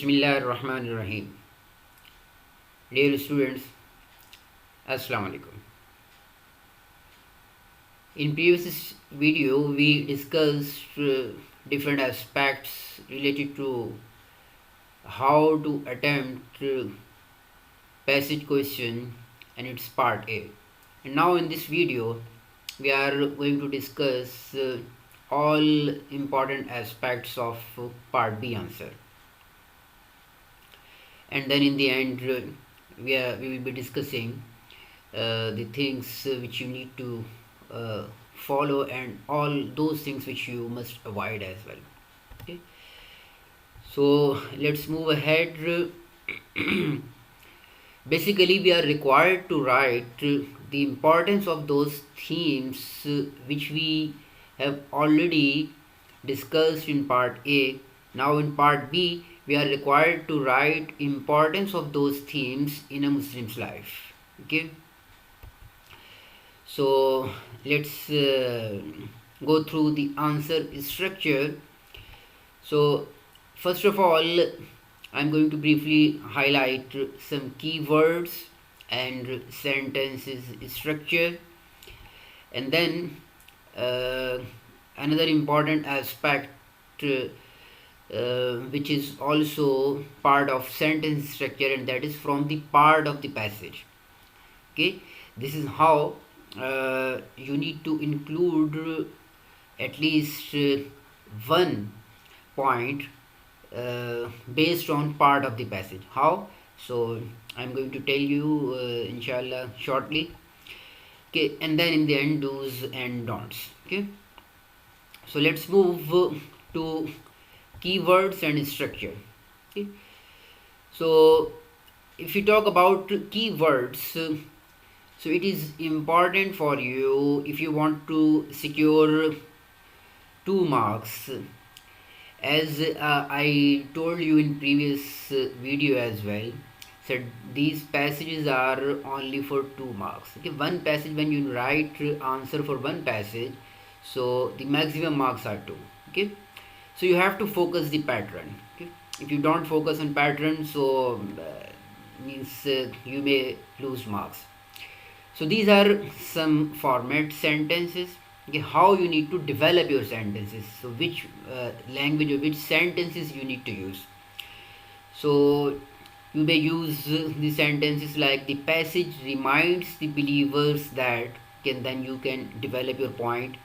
Bismillahirrahmanirrahim. Dear students, Assalamu alaikum. In previous video, we discussed different aspects related to how to attempt passage question and its part A. And now in this video, we are going to discuss all important aspects of part B answer. And then in the end we will be discussing the things which you need to follow and all those things which you must avoid as well. Okay, so let's move ahead. Basically, we are required to write the importance of those themes which we have already discussed in part A. Now in part B, we are required to write importance of those themes in a Muslim's life. Okay, so let's go through the answer structure. So first of all, I'm going to briefly highlight some keywords and sentences structure, and then another important aspect which is also part of sentence structure, and that is from the part of the passage. Okay, this is how you need to include at least one point based on part of the passage. How? So I'm going to tell you inshallah shortly. Okay, and then in the end, do's and don'ts. Okay, so let's move to keywords and structure. Okay, so if you talk about keywords, so it is important for you if you want to secure 2 marks. As I told you in previous video as well, said these passages are only for 2 marks. Okay, one passage, when you write answer for one passage, so the maximum marks are 2. Okay, so you have to focus the pattern. Okay, if you don't focus on pattern, so means you may lose marks. So these are some format sentences. Okay, how you need to develop your sentences, so which language or which sentences you need to use. So you may use the sentences like the passage reminds the believers that, then you can develop your point.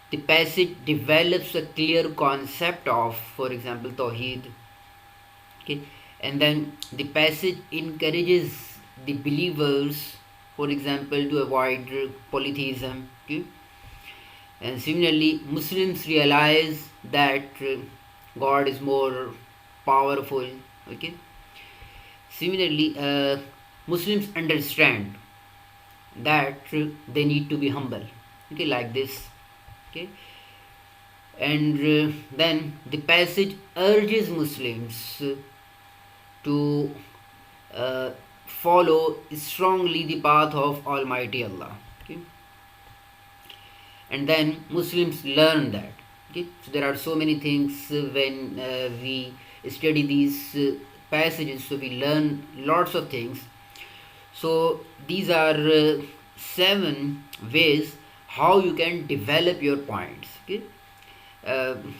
The passage develops a clear concept of, for example, Tawheed. Okay, and then the passage encourages the believers, for example, to avoid polytheism. Okay, and similarly, Muslims realize that God is more powerful. Okay, similarly, Muslims understand that they need to be humble. Okay, like this. Okay, and then the passage urges Muslims to follow strongly the path of Almighty Allah. Okay, and then Muslims learn that. Okay, so there are so many things when we study these passages, so we learn lots of things. So these are 7 ways how you can develop your points. Okay,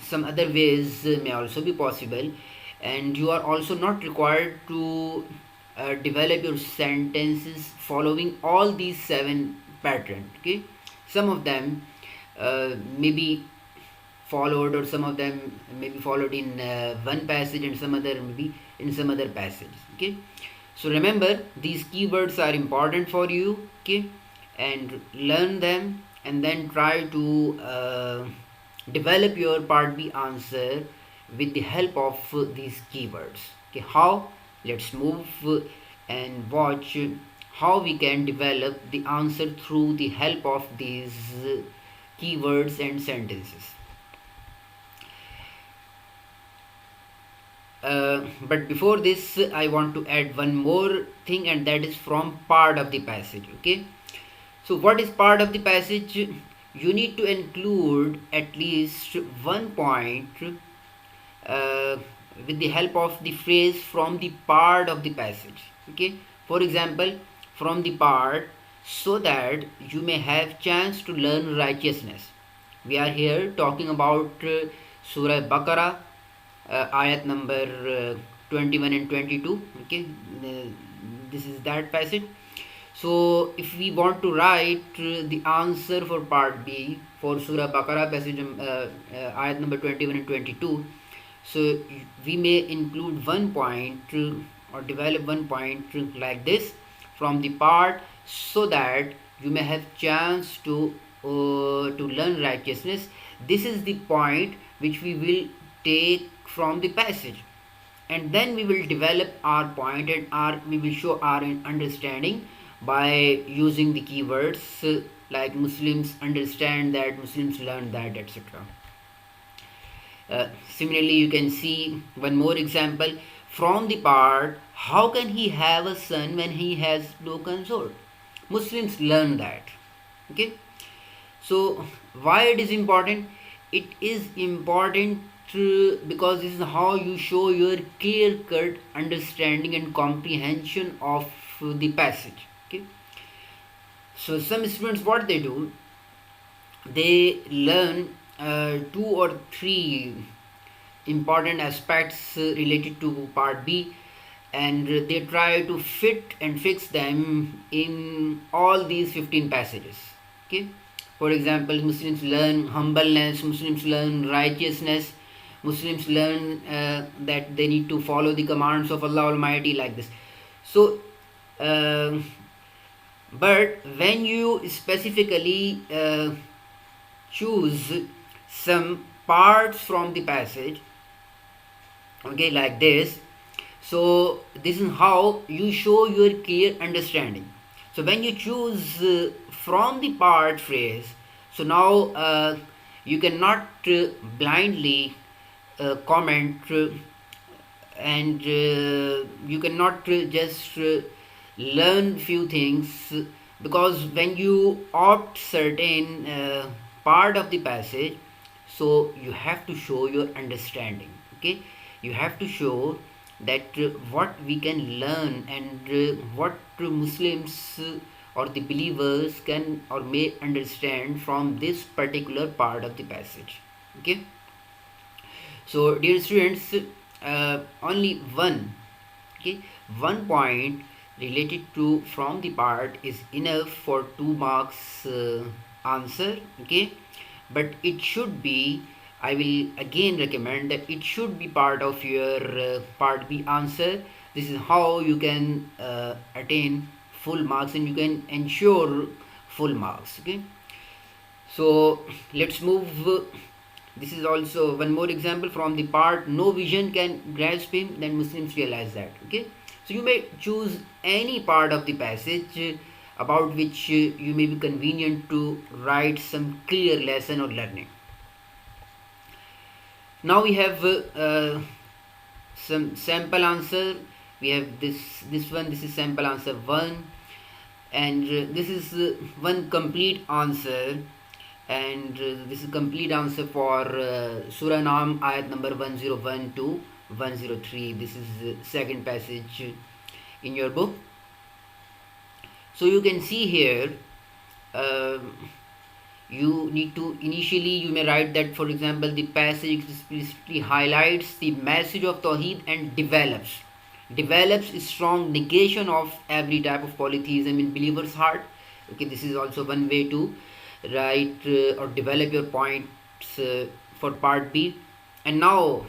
some other ways may also be possible, and you are also not required to develop your sentences following all these 7 patterns. Okay, some of them may be followed, or some of them may be followed in one passage, and some other maybe in some other passage. Okay, so remember, these keywords are important for you. Okay, and learn them, and then try to develop your part B answer with the help of these keywords. Okay, how? Let's move and watch how we can develop the answer through the help of these keywords and sentences. But before this, I want to add one more thing, and that is from part of the passage. Okay, so what is part of the passage? You need to include at least one point with the help of the phrase from the part of the passage. Okay, for example, from the part, so that you may have chance to learn righteousness. We are here talking about Surah Baqarah, ayat number 21 and 22. Okay, this is that passage. So if we want to write the answer for part B for Surah Baqarah passage, ayat number 21 and 22, so we may include one point or develop one point like this: from the part, so that you may have chance to learn righteousness. This is the point which we will take from the passage, and then we will develop our point, and we will show our understanding by using the keywords like Muslims understand that, Muslims learn that, etc. Similarly, you can see one more example from the part, how can he have a son when he has no consort? Muslims learn that. Okay, so why it is important? It is important because this is how you show your clear cut understanding and comprehension of the passage. Okay, so some students, what they do, they learn two or three important aspects related to part B, and they try to fit and fix them in all these 15 passages. Okay, for example, Muslims learn humbleness, Muslims learn righteousness, Muslims learn that they need to follow the commands of Allah Almighty, like this. So but when you specifically choose some parts from the passage, okay, like this, so this is how you show your clear understanding. So when you choose from the part phrase, so now you cannot blindly comment and you cannot just learn few things, because when you opt certain part of the passage, so you have to show your understanding. Okay, you have to show that what we can learn, and what Muslims or the believers can or may understand from this particular part of the passage. Okay, so dear students, only one point related to from the part is enough for 2 marks answer. Okay, but it should be, I will again recommend that it should be part of your part B answer. This is how you can attain full marks, and you can ensure full marks. Okay, so let's move. This is also one more example from the part, no vision can grasp him, then Muslims realize that. Okay, so you may choose any part of the passage about which you may be convenient to write some clear lesson or learning. Now we have some sample answer. We have this one. This is sample answer 1, and this is one complete answer, and this is complete answer for Surah Nam, ayat number 101 to 103. This is second passage in your book. So you can see here, you need to initially, you may write that, for example, the passage explicitly highlights the message of Tawheed and develops a strong negation of every type of polytheism in believers' heart. Okay, this is also one way to write or develop your points for part B. And now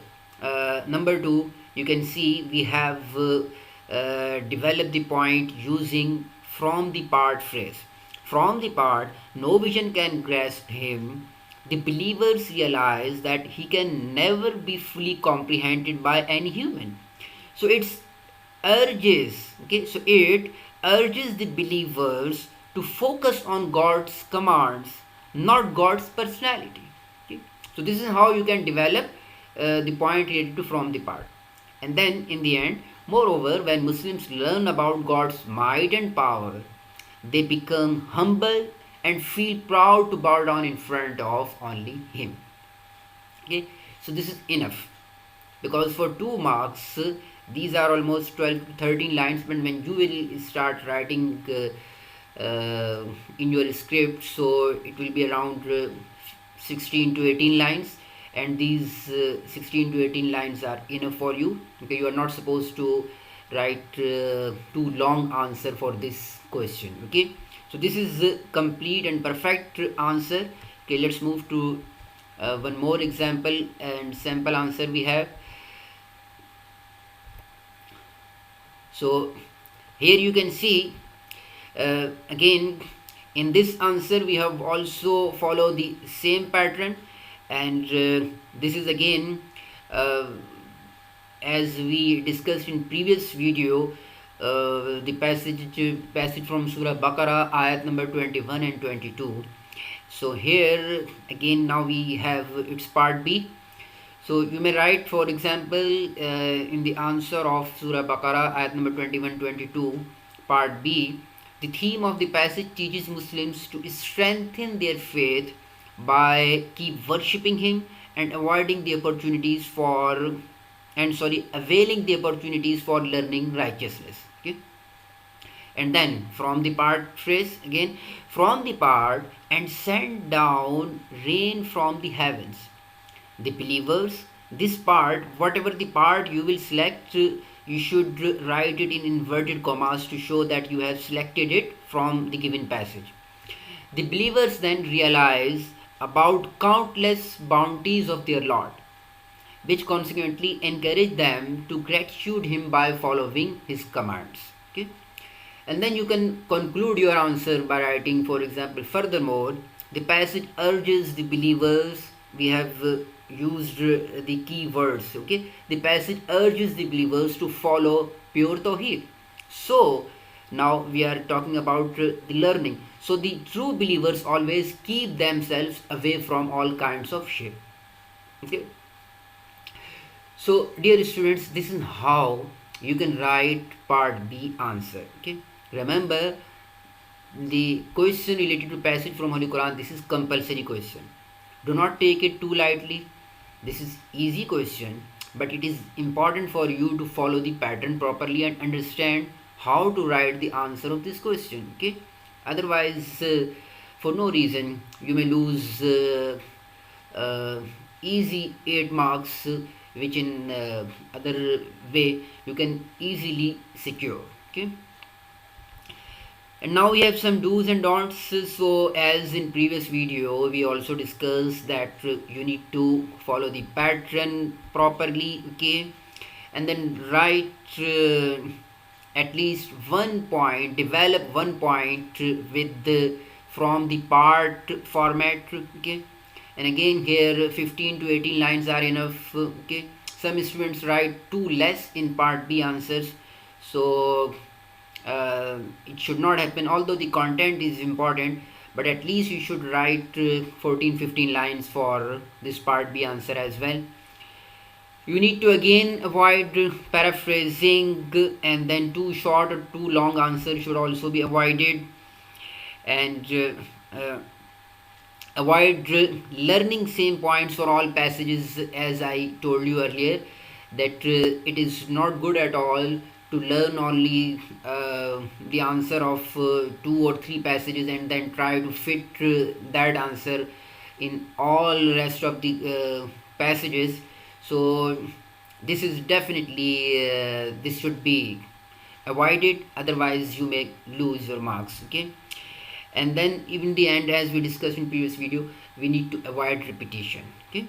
number 2, you can see we have developed the point using from the part phrase. From the part, no vision can grasp him, the believers realize that he can never be fully comprehended by any human. So it urges the believers to focus on God's commands, not God's personality. Okay? So this is how you can develop the point related to from the part. And then in the end, moreover, when Muslims learn about God's might and power, they become humble and feel proud to bow down in front of only Him. Okay, so this is enough. because for 2 marks these are almost 12 to 13 lines, but when you will start writing in your script, so it will be around 16 to 18 lines, and these 16 to 18 lines are enough for you. Okay, you are not supposed to write too long answer for this question. Okay, so this is complete and perfect answer. Okay, let's move to one more example and sample answer we have. So here you can see again in this answer we have also follow the same pattern, and this is again as we discussed in previous video, the passage from Surah Baqarah, ayat number 21 and 22. So here again now we have its part B. So you may write, for example, in the answer of Surah Baqarah, ayat number 21-22, part B, the theme of the passage teaches Muslims to strengthen their faith by keep worshipping Him and availing the opportunities for learning righteousness. Okay. And then from the part phrase again, from the part and send down rain from the heavens. The believers, this part, whatever the part you will select, you should write it in inverted commas to show that you have selected it from the given passage. The believers then realize about countless bounties of their Lord, which consequently encourage them to gratitude Him by following His commands. Okay, and then you can conclude your answer by writing, for example, furthermore, the passage urges the believers. We have used the key words. Okay, the passage urges the believers to follow pure tawheed. So now we are talking about the learning. So the true believers always keep themselves away from all kinds of shirk. Okay, so dear students, this is how you can write part B answer. Okay, remember the question related to passage from Holy Quran, this is compulsory question. Do not take it too lightly. This is easy question, but it is important for you to follow the pattern properly and understand how to write the answer of this question. Okay, otherwise for no reason you may lose easy 8 marks, which in other way you can easily secure. Okay, and now we have some do's and don'ts. So as in previous video we also discussed that you need to follow the pattern properly. Okay, and then write at least 1 point, develop 1 point with from the part format. Okay, and again here 15 to 18 lines are enough. Okay, some students write too less in part B answers, so it should not happen, although the content is important, but at least you should write 14-15 lines for this part B answer as well. You need to again avoid paraphrasing, and then too short or too long answer should also be avoided, and avoid learning same points for all passages. As I told you earlier, that it is not good at all to learn only the answer of 2 or 3 passages and then try to fit that answer in all rest of the passages. So this is definitely this should be avoided, otherwise you may lose your marks. Okay, and then even the end, as we discussed in previous video, we need to avoid repetition. Okay,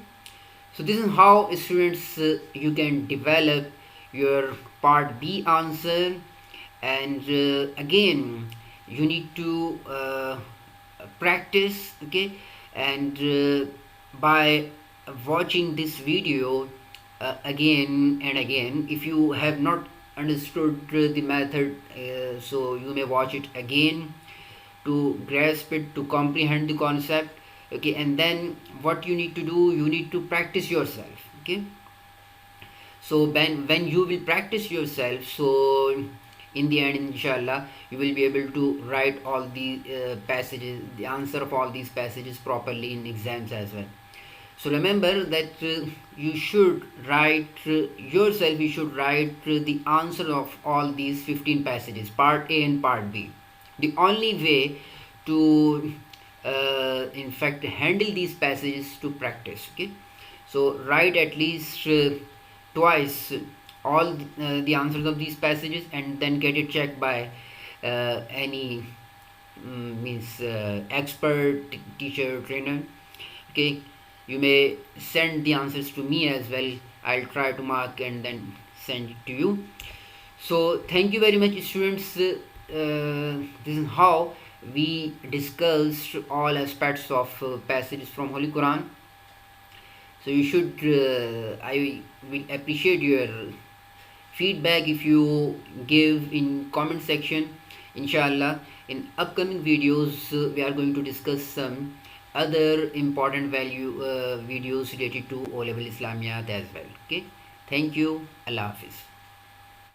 so this is how students you can develop your part B answer. And again you need to practice. Okay, and by watching this video again and again, if you have not understood the method, so you may watch it again to grasp it, to comprehend the concept. Okay, and then what you need to do, you need to practice yourself. Okay, so when you will practice yourself, so in the end, inshallah, you will be able to write all the passages, the answer of all these passages properly in exams as well. So remember that you should write yourself, you should write the answer of all these 15 passages, part A and part B. The only way to in fact handle these passages to practice. Okay, so write at least twice all the answers of these passages, and then get it checked by any means expert teacher trainer. Okay, you may send the answers to me as well. I'll try to mark and then send it to you. So thank you very much, students. This is how we discussed all aspects of passages from Holy Quran. So you should I will appreciate your feedback if you give in comment section. Inshallah, in upcoming videos we are going to discuss some other important value videos related to O Level Islamiat as well. Okay, thank you. Allah Hafiz.